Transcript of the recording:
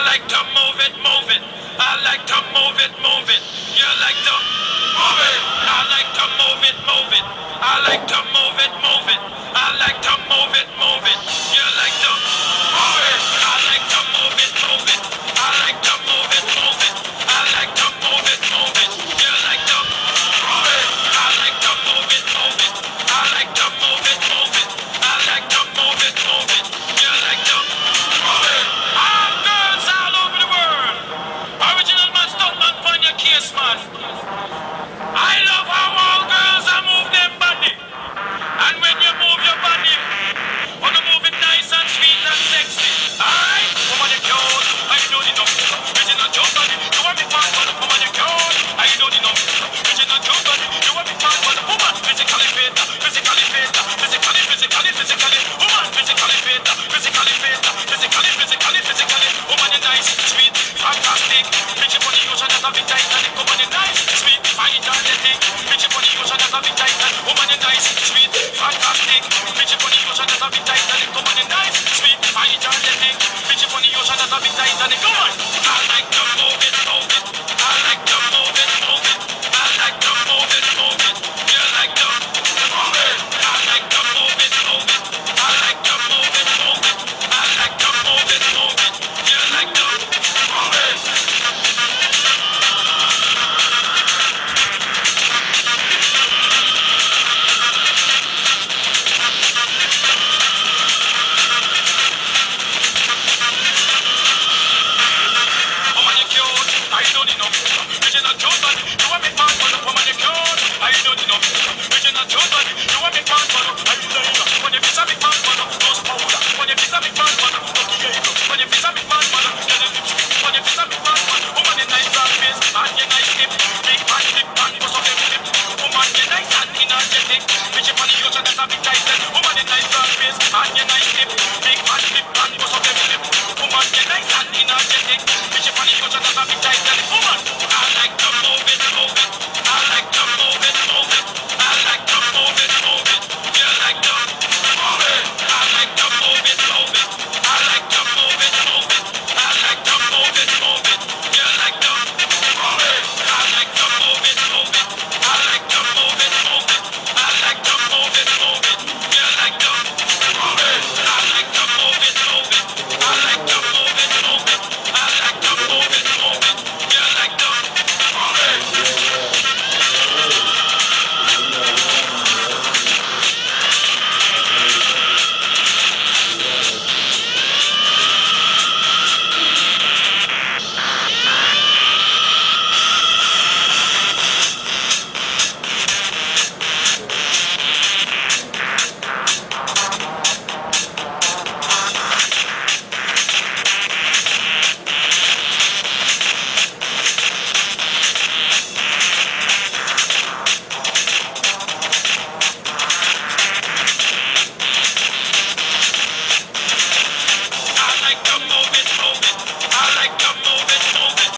like to move it, move it. I like to move it, move it. You like to move it. I like to move it, move it. I like to move it, move it. I like to move it, move it. You like to move it. I like to move it, move it. I like to move it, move it. I like to move it, move it. You like to move it. I like to move it, move it. I like to move it, move it. I like to move it, move it. You like to move it. All girls all over the world. Original man, stunt man, find your case, man. I love how all girls are move them body. And when you move your body, wanna move it nice and sweet and sexy. Alright? Woman, you cute. I know the number. Original joke body. You want me man for the woman, you cute. I know the number. Original joke body. You want me man for the woman. Physically fit. Physically fit. Physically. Woman, physically fit. Physically fit. Physically. Woman, you nice, sweet, fantastic. Bitch, you funny, you should have a big Titanic. Woman, you nice, sweet, fine, athletic. Bitch, you funny, you should have a big Titanic. Woman, you nice, sweet, fantastic. Bitch, you funny, you should have a big Titanic. Woman, you nice, sweet, fine, athletic. Bitch, you funny, you should have a big Titanic. Come on. I like to move it, move it. I like to move it, move it. I like to move it, move it. You like to move it. I like to move it, move it. I like to move it, move it. I like to move it, move it. You like to move it. Woman, you nice and energetic. Bitch, you funny, you should have a big title. Woman, you nice and